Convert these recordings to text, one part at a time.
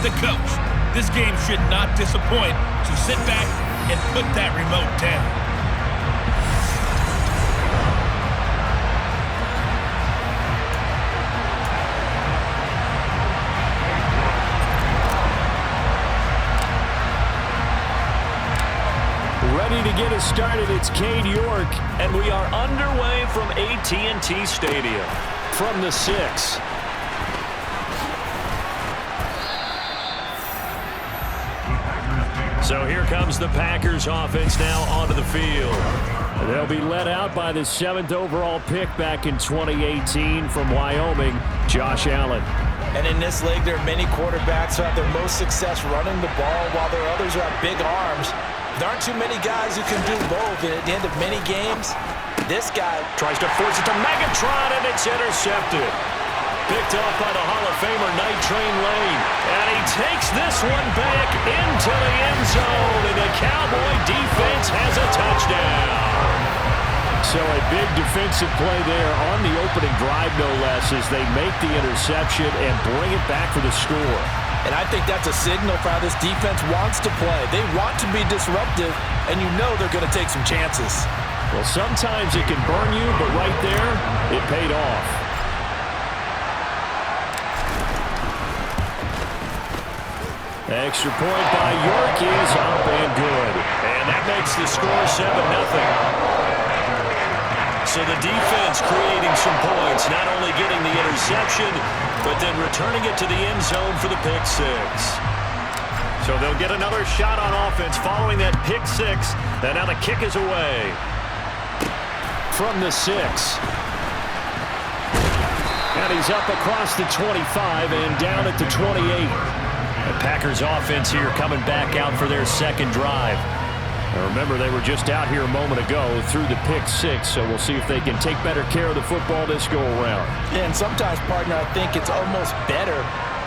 the coach. This game should not disappoint, so sit back and put that remote down. Ready to get us started, it's Cade York, and we are underway from AT&T Stadium. From the 6. So here comes the Packers offense now onto the field. They'll be led out by the 7th overall pick back in 2018 from Wyoming, Josh Allen. And in this league, there are many quarterbacks who have their most success running the ball, while there are others who have big arms. There aren't too many guys who can do both, and at the end of many games, this guy tries to force it to Megatron, and it's intercepted. Picked off by the Hall of Famer Night Train Lane. And he takes this one back into the end zone, and the Cowboy defense has a touchdown. So a big defensive play there on the opening drive, no less, as they make the interception and bring it back for the score. And I think that's a signal for how this defense wants to play. They want to be disruptive, and you know they're going to take some chances. Well, sometimes it can burn you, but right there, it paid off. Extra point by York is up and good. And that makes the score 7-0. So the defense creating some points, not only getting the interception, but then returning it to the end zone for the pick 6. So they'll get another shot on offense following that pick 6. And now the kick is away. From the 6. And he's up across the 25 and down at the 28. The Packers offense here coming back out for their second drive. Now remember, they were just out here a moment ago through the pick 6, so we'll see if they can take better care of the football this go around. Yeah, and sometimes, partner, I think it's almost better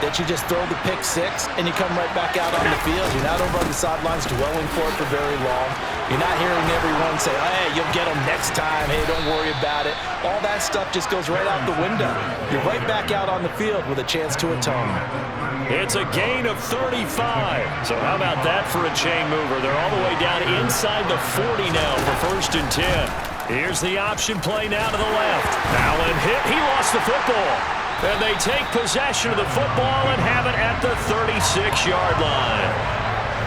that you just throw the pick 6 and you come right back out on the field. You're not over on the sidelines dwelling for it for very long. You're not hearing everyone say, hey, you'll get them next time. Hey, don't worry about it. All that stuff just goes right out the window. You're right back out on the field with a chance to atone. It's a gain of 35. So how about that for a chain mover? They're all the way down inside the 40 now for 1st and 10. Here's the option play now to the left. Allen hit. He lost the football. And they take possession of the football and have it at the 36-yard line.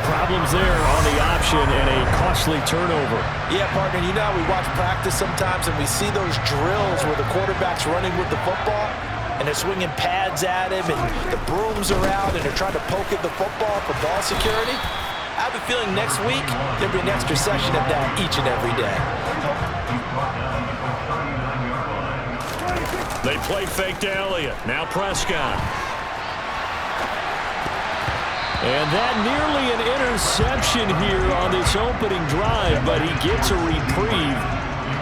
Problems there on the option and a costly turnover. Yeah, partner, you know how we watch practice sometimes and we see those drills where the quarterback's running with the football and they're swinging pads at him and the brooms are out and they're trying to poke at the football for ball security. I have a feeling next week there'll be an extra session of that each and every day. They play fake to Elliott. Now Prescott. And that nearly an interception here on this opening drive, but he gets a reprieve.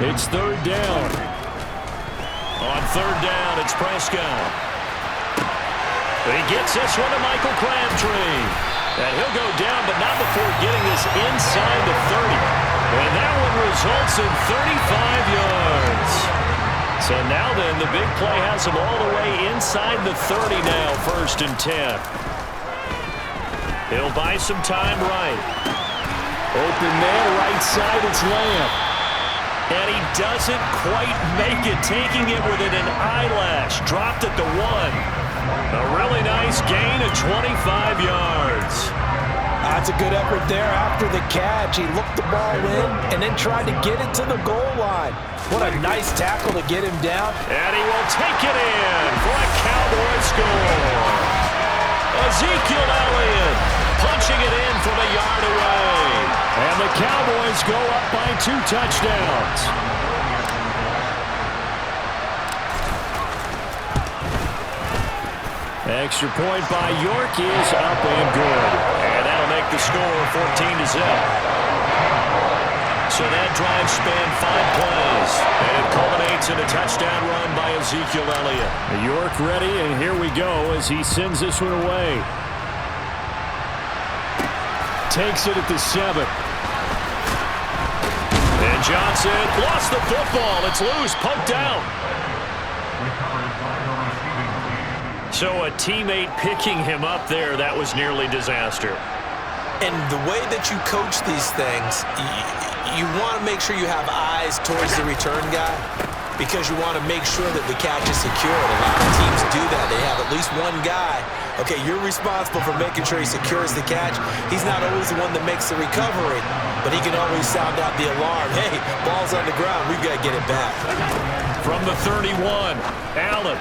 It's 3rd down. On 3rd down, it's Prescott. He gets this one to Michael Crabtree. And he'll go down, but not before getting this inside the 30. And that one results in 35 yards. So now then, the big play has him all the way inside the 30 now, 1st and 10. He'll buy some time right. Open man, right side, it's Lamb. And he doesn't quite make it, taking it within an eyelash. Dropped it to 1. A really nice gain of 25 yards. That's a good effort there after the catch. He looked the ball in and then tried to get it to the goal line. What a nice tackle to get him down. And he will take it in for a Cowboy score. Ezekiel Elliott punching it in from a yard away. And the Cowboys go up by 2 touchdowns. Extra point by York is up and good. And that'll make the score 14-0. So that drive spanned 5 plays. And it culminates in a touchdown run by Ezekiel Elliott. York ready, and here we go as he sends this one away. Takes it at the 7. And Johnson lost the football. It's loose, poked out. So a teammate picking him up there, that was nearly disaster. And the way that you coach these things, you want to make sure you have eyes towards the return guy because you want to make sure that the catch is secured. A lot of teams do that. They have at least one guy. Okay, you're responsible for making sure he secures the catch. He's not always the one that makes the recovery, but he can always sound out the alarm. Hey, ball's on the ground. We've got to get it back. From the 31, Allen.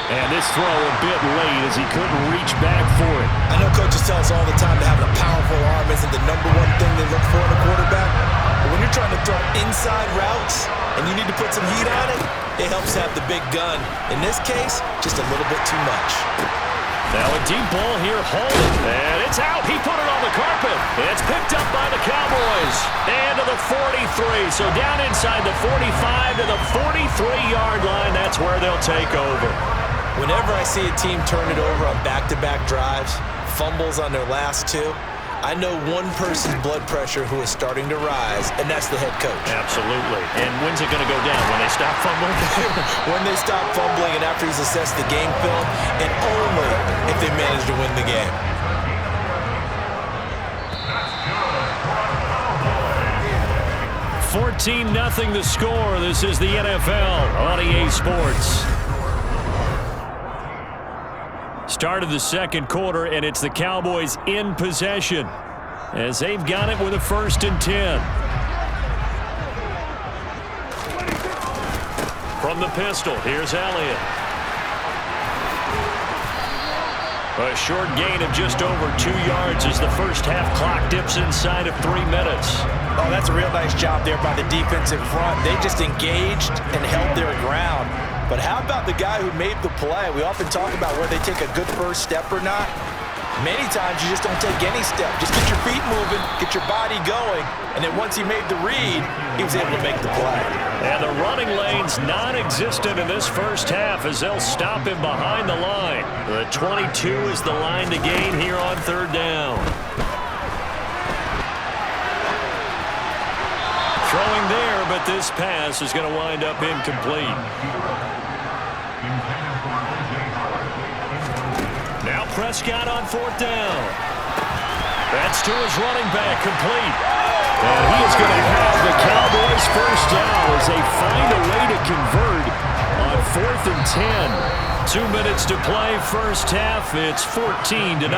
And this throw a bit late as he couldn't reach back for it. I know coaches tell us all the time that having a powerful arm isn't the number one thing they look for in a quarterback. But when you're trying to throw inside routes and you need to put some heat on it, it helps have the big gun. In this case, just a little bit too much. Now a deep ball here, Holden. And it's out. He put it on the carpet. It's picked up by the Cowboys. And to the 43. So down inside the 45 to the 43-yard line. That's where they'll take over. Whenever I see a team turn it over on back-to-back drives, fumbles on their last two, I know one person's blood pressure who is starting to rise, and that's the head coach. Absolutely. And when's it going to go down? When they stop fumbling? When they stop fumbling and after he's assessed the game film, and only if they manage to win the game. $14-0 the score. This is the NFL on EA Sports. Start of the second quarter, and it's the Cowboys in possession as they've got it with a 1st and 10. From the pistol, here's Elliott. A short gain of just over 2 yards as the first half clock dips inside of 3 minutes. Oh, that's a real nice job there by the defense in front. They just engaged and held their ground. But how about the guy who made the play? We often talk about whether they take a good first step or not. Many times you just don't take any step. Just get your feet moving, get your body going, and then once he made the read, he was able to make the play. And the running lane's non-existent in this first half as they'll stop him behind the line. The 22 is the line to gain here on 3rd down. Throwing there, but this pass is going to wind up incomplete. Now Prescott on 4th down. That's to his running back, complete. And he is going to have the Cowboys first down as they find a way to convert on 4th and 10. 2 minutes to play, first half. It's 14-0.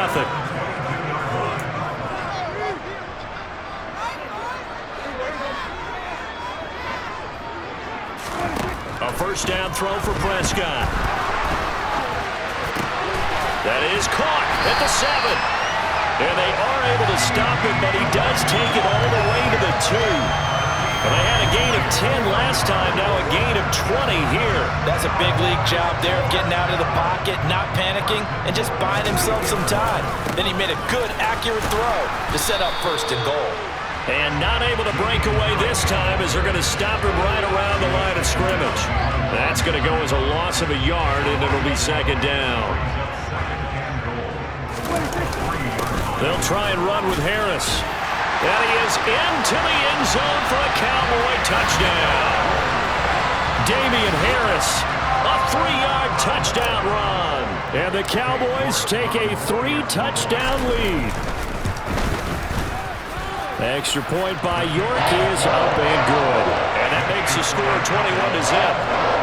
A first down throw for Prescott. That is caught at the 7. And they are able to stop him, but he does take it all the way to the 2. And they had a gain of 10 last time, now a gain of 20 here. That's a big league job there of getting out of the pocket, not panicking, and just buying himself some time. Then he made a good, accurate throw to set up 1st and goal. And not able to break away this time as they're going to stop him right around the line of scrimmage. That's going to go as a loss of a yard, and it'll be 2nd down. They'll try and run with Harris. And he is into the end zone for a Cowboy touchdown. Damian Harris, a 3-yard touchdown run. And the Cowboys take a 3-touchdown lead. The extra point by York is up and good. And that makes the score 21-0.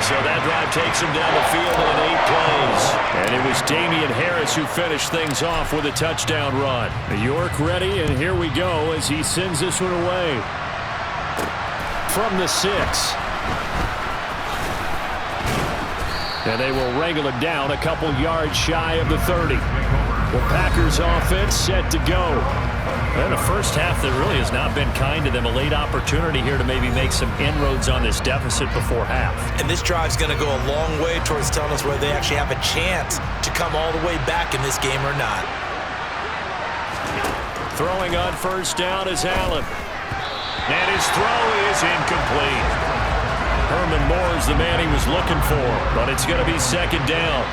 So that drive takes him down the field in 8 plays. And it was Damian Harris who finished things off with a touchdown run. York ready, and here we go as he sends this one away. From the 6. And they will wrangle it down a couple yards shy of the 30. The Packers offense set to go. And a first half that really has not been kind to them. A late opportunity here to maybe make some inroads on this deficit before half. And this drive's going to go a long way towards telling us whether they actually have a chance to come all the way back in this game or not. Throwing on first down is Allen. And his throw is incomplete. Herman Moore is the man he was looking for, but it's going to be 2nd down.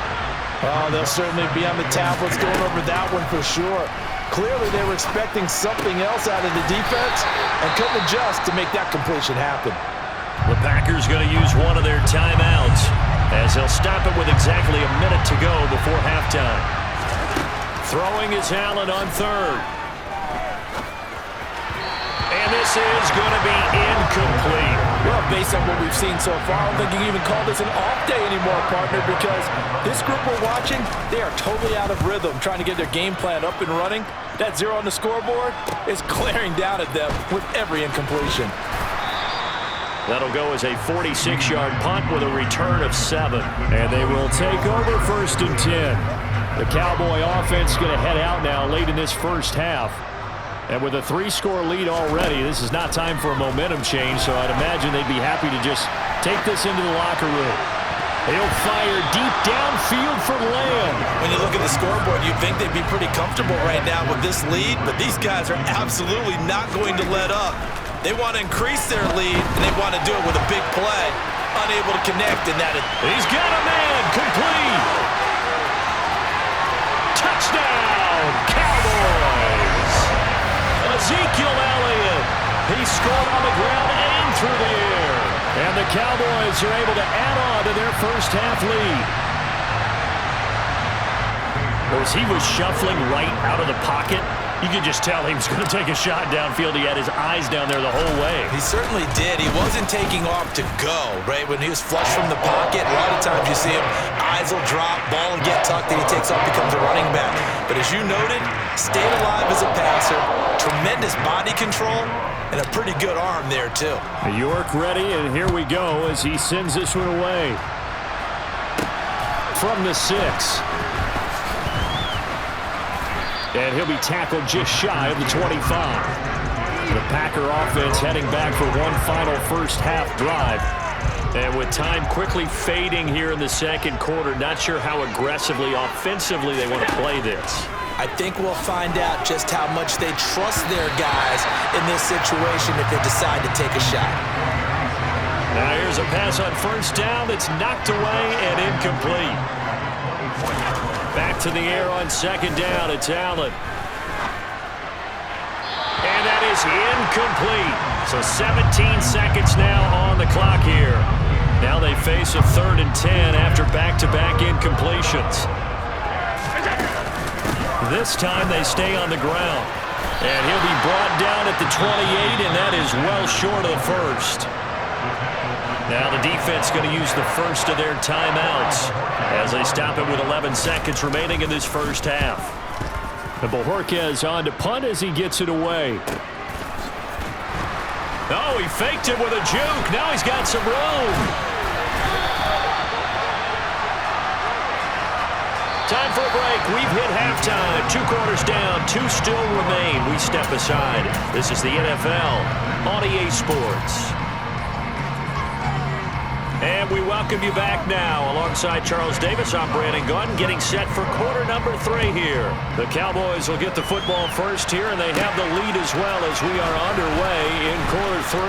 Oh, they'll certainly be on the tablets going over that one for sure. Clearly, they were expecting something else out of the defense and couldn't adjust to make that completion happen. The Packers going to use one of their timeouts. as he'll stop it with exactly a minute to go before halftime. Throwing is Allen on third. And this is going to be incomplete. Well, based on what we've seen so far, I don't think you can even call this an off day anymore, partner, because this group we're watching, they are totally out of rhythm, trying to get their game plan up and running. That 0 on the scoreboard is glaring down at them with every incompletion. That'll go as a 46-yard punt with a return of 7. And they will take over 1st and 10. The Cowboy offense is going to head out now late in this first half. And with a 3-score lead already, this is not time for a momentum change, so I'd imagine they'd be happy to just take this into the locker room. He'll fire deep downfield for Lamb. When you look at the scoreboard, you'd think they'd be pretty comfortable right now with this lead, but these guys are absolutely not going to let up. They want to increase their lead, and they want to do it with a big play. Unable to connect, and that is... He's got a man, complete. Touchdown, Cowboys. Ezekiel Elliott. He scored on the ground and through the air. And the Cowboys are able to add on to their first half lead. As he was shuffling right out of the pocket, you could just tell he was going to take a shot downfield. He had his eyes down there the whole way. He certainly did. He wasn't taking off to go, right? When he was flush from the pocket, a lot of times you see him, eyes will drop, ball will get tucked, and he takes off, becomes a running back. But as you noted, stayed alive as a passer, tremendous body control, and a pretty good arm there, too. York ready, and here we go as he sends this one away. From the 6. And he'll be tackled just shy of the 25. The Packer offense heading back for one final first half drive. And with time quickly fading here in the second quarter, not sure how aggressively, offensively they want to play this. I think we'll find out just how much they trust their guys in this situation if they decide to take a shot. Now here's a pass on first down that's knocked away and incomplete. Back to the air on second down. It's Allen. And that is incomplete. So 17 seconds now on the clock here. Now they face a 3rd and 10 after back-to-back incompletions. This time they stay on the ground. And he'll be brought down at the 28, and that is well short of the first. Now the defense going to use the first of their timeouts as they stop it with 11 seconds remaining in this first half. And Bojorquez on to punt as he gets it away. Oh, he faked it with a juke. Now he's got some room. Time for a break. We've hit halftime. 2 quarters down. 2 still remain. We step aside. This is the NFL on EA Sports. And we welcome you back now. Alongside Charles Davis, I'm Brandon Gunn, getting set for quarter number 3 here. The Cowboys will get the football first here, and they have the lead as well as we are underway in quarter 3.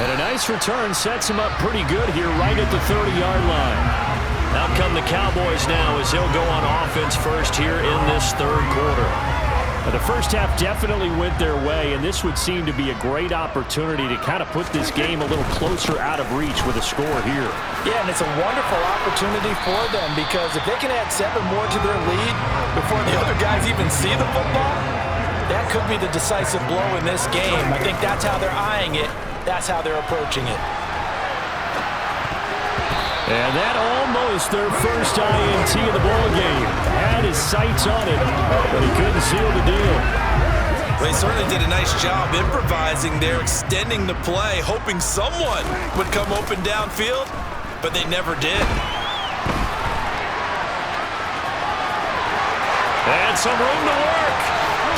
And a nice return sets him up pretty good here right at the 30-yard line. Out come the Cowboys now as they'll go on offense first here in this third quarter. The first half definitely went their way, and this would seem to be a great opportunity to kind of put this game a little closer out of reach with a score here. Yeah, and it's a wonderful opportunity for them because if they can add 7 more to their lead before the other guys even see the football, that could be the decisive blow in this game. I think that's how they're eyeing it. That's how they're approaching it. And that almost their first INT of the ball game. Had his sights on it, but he couldn't seal the deal. They certainly did a nice job improvising there, extending the play, hoping someone would come open downfield, but they never did. And some room to work.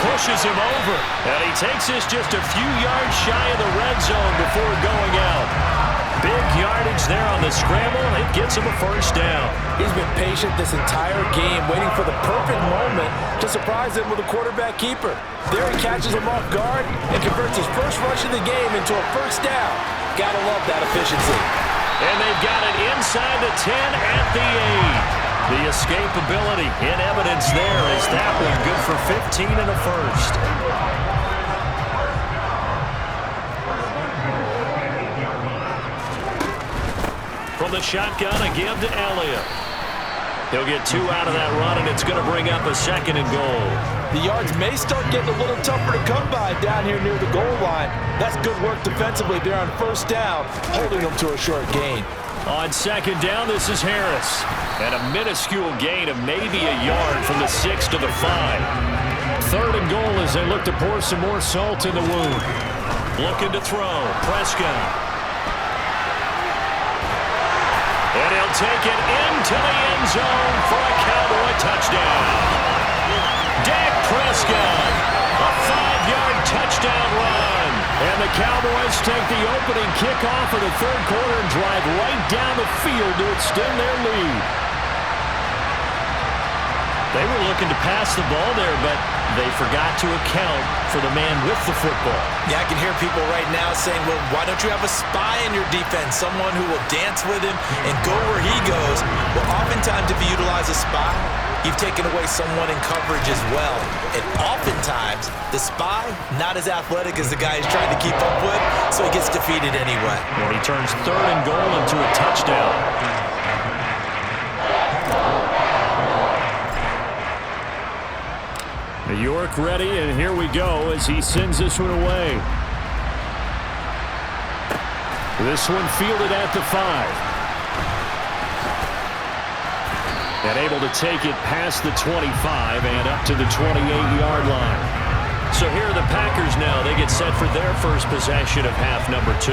Pushes him over. And he takes this just a few yards shy of the red zone before going out. Big yardage there on the scramble. It gets him a first down. He's been patient this entire game, waiting for the perfect moment to surprise him with a quarterback keeper. There he catches him off guard and converts his first rush of the game into a first down. Gotta love that efficiency. And they've got it inside the 10 at the 8. The escapability in evidence there is that one good for 15 and a first. From the shotgun, a give to Elliott. He'll get 2 out of that run, and it's going to bring up a 2nd and goal. The yards may start getting a little tougher to come by down here near the goal line. That's good work defensively there on 1st down, holding them to a short gain. On 2nd down, this is Harris. And a minuscule gain of maybe a yard from the 6 to the 5. 3rd and goal as they look to pour some more salt in the wound. Looking to throw. Prescott. And he'll take it into the end zone for a Cowboy touchdown. Dak Prescott, a 5-yard touchdown run. And the Cowboys take the opening kickoff of the 3rd quarter and drive right down the field to extend their lead. They were looking to pass the ball there, but they forgot to account for the man with the football. Yeah, I can hear people right now saying, well, why don't you have a spy in your defense, someone who will dance with him and go where he goes? Well, oftentimes if you utilize a spy, you've taken away someone in coverage as well. And oftentimes, the spy, not as athletic as the guy he's trying to keep up with, so he gets defeated anyway. And he turns 3rd and goal into a touchdown. York ready, and here we go as he sends this one away. This one fielded at the 5. And able to take it past the 25 and up to the 28-yard line. So here are the Packers now. They get set for their first possession of half number 2.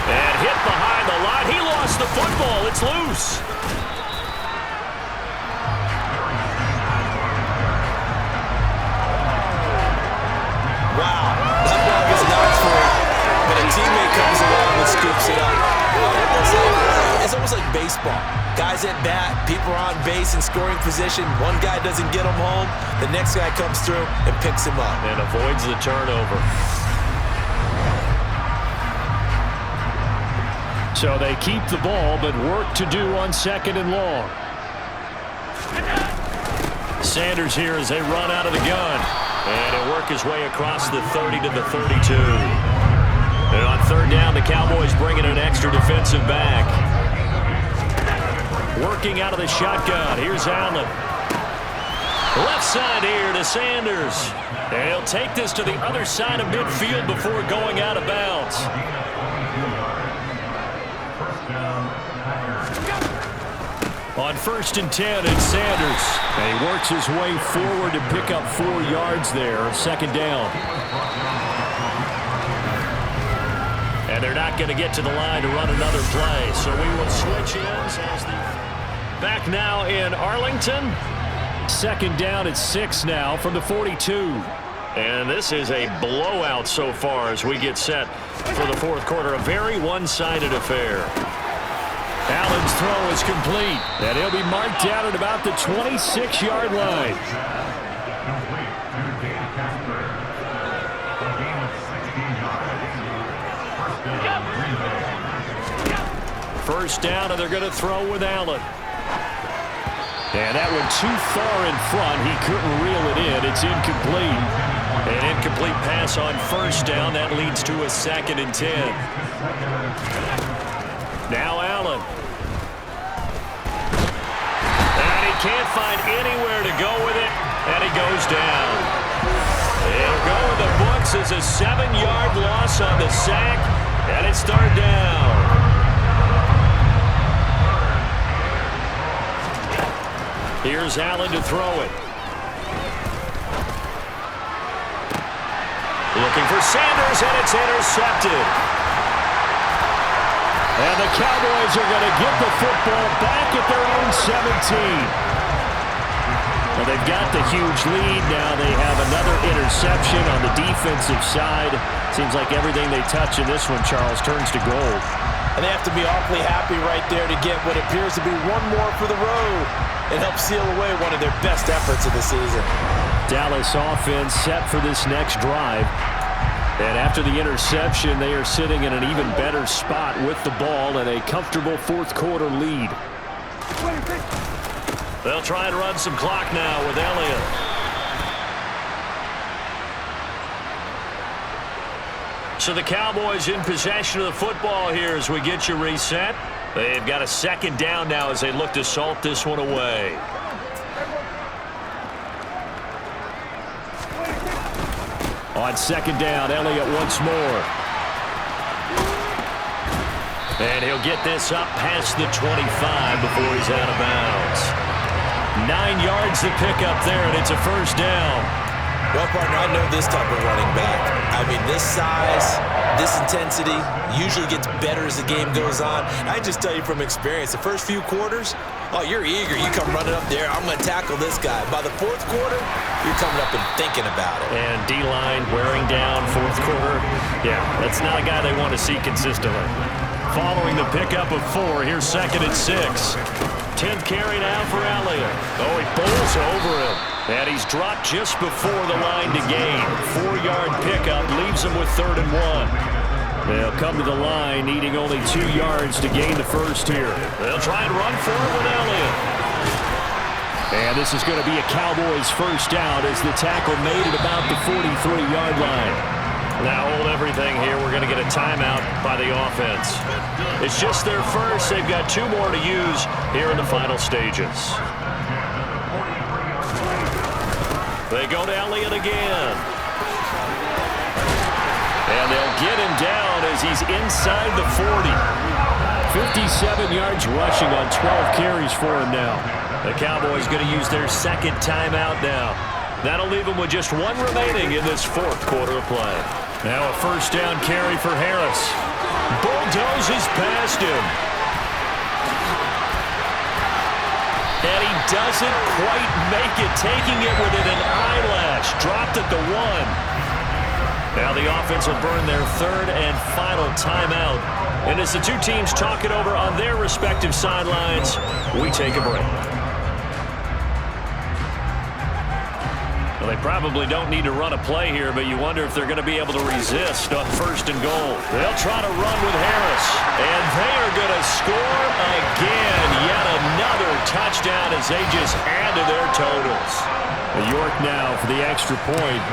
And hit behind the line. He lost the football. It's loose. Wow. That ball gets knocked free, but a teammate comes along and scoops it up. It's almost like baseball. Guys at bat, people are on base in scoring position. One guy doesn't get him home. The next guy comes through and picks him up. And avoids the turnover. So they keep the ball, but work to do on 2nd and long. Sanders here as they run out of the gun. And he'll work his way across the 30 to the 32. And on 3rd down, the Cowboys bring in an extra defensive back. Working out of the shotgun. Here's Allen. Left side here to Sanders. And he'll take this to the other side of midfield before going out of bounds. On 1st and 10, it's Sanders. And he works his way forward to pick up 4 yards there. 2nd down. And they're not going to get to the line to run another play. So we will switch ends. Back now in Arlington. 2nd down at 6 now from the 42. And this is a blowout so far as we get set for the 4th quarter. A very one-sided affair. Allen's throw is complete, and he'll be marked down at about the 26-yard line. First down, and they're going to throw with Allen. And that one too far in front. He couldn't reel it in. It's incomplete. An incomplete pass on 1st down. That leads to a 2nd and 10. Now Allen. And he can't find anywhere to go with it, and he goes down. He'll go in the books as a 7-yard loss on the sack, and it's 3rd down. Here's Allen to throw it. Looking for Sanders, and it's intercepted. And the Cowboys are going to get the football back at their own 17. Well, they've got the huge lead. Now they have another interception on the defensive side. Seems like everything they touch in this one, Charles, turns to gold. And they have to be awfully happy right there to get what appears to be one more for the road and help seal away one of their best efforts of the season. Dallas offense set for this next drive. And after the interception, they are sitting in an even better spot with the ball and a comfortable 4th quarter lead. They'll try and run some clock now with Elliott. So the Cowboys in possession of the football here as we get you reset. They've got a second down now as they look to salt this one away. On second down, Elliott once more. And he'll get this up past the 25 before he's out of bounds. 9 yards to pick up there, and it's a first down. Well, partner, I know this type of running back. I mean, this size, this intensity usually gets better as the game goes on. I just tell you from experience, the first few quarters, oh, you're eager. You come running up there, I'm going to tackle this guy. By the fourth quarter, you're coming up and thinking about it. And D-line wearing down fourth quarter. Yeah, that's not a guy they want to see consistently. Following the pickup of 4, here's second and 6. 10th carry now for Elliott. Oh, he bowls over him. And he's dropped just before the line to gain. 4-yard pickup leaves him with 3rd and 1. They'll come to the line needing only 2 yards to gain the first here. They'll try and run for it with Elliott. And this is going to be a Cowboys first down as the tackle made at about the 43-yard line. Now hold everything here. We're going to get a timeout by the offense. It's just their first. They've got 2 more to use here in the final stages. They go to Elliott again. And they'll get him down as he's inside the 40. 57 yards rushing on 12 carries for him now. The Cowboys going to use their second timeout now. That'll leave them with just 1 remaining in this fourth quarter of play. Now a first down carry for Harris. Bulldozes past him. And he doesn't quite make it, taking it within an eyelash. Dropped at the 1. Now the offense will burn their 3rd and final timeout. And as the 2 teams talk it over on their respective sidelines, we take a break. Well, they probably don't need to run a play here, but you wonder if they're going to be able to resist on 1st and goal. They'll try to run with Harris. And they are going to score again. Yet another touchdown as they just add to their totals. York now for the extra point.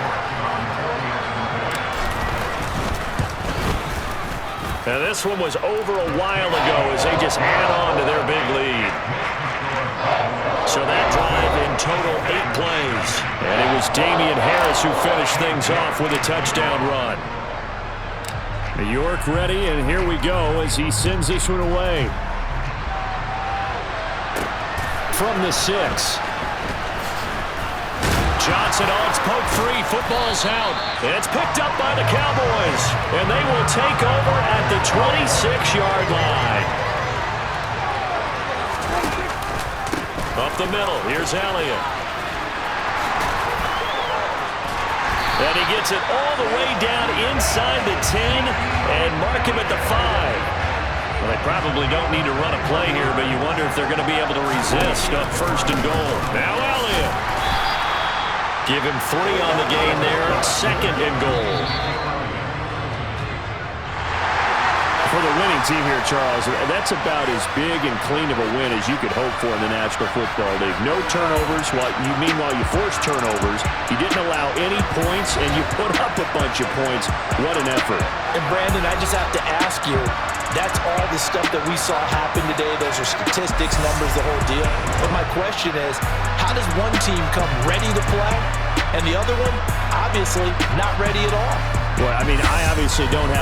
Now this one was over a while ago as they just add on to their big lead. So that drive in total 8 plays. And it was Damian Harris who finished things off with a touchdown run. York ready, and here we go as he sends this one away. From the 6. Johnson on its poke free. Football's out. And it's picked up by the Cowboys. And they will take over at the 26-yard line. Up the middle, here's Elliott. And he gets it all the way down inside the 10 and mark him at the 5. Well, they probably don't need to run a play here, but you wonder if they're going to be able to resist up 1st and goal. Now Elliott. Give him 3 on the gain there, 2nd and goal. For the winning team here, Charles, that's about as big and clean of a win as you could hope for in the National Football League. No turnovers. Meanwhile, you forced turnovers. You didn't allow any points, and you put up a bunch of points. What an effort. And, Brandon, I just have to ask you, that's all the stuff that we saw happen today. Those are statistics, numbers, the whole deal. But my question is, how does one team come ready to play, and the other one, obviously, not ready at all? Well, I mean, I obviously don't have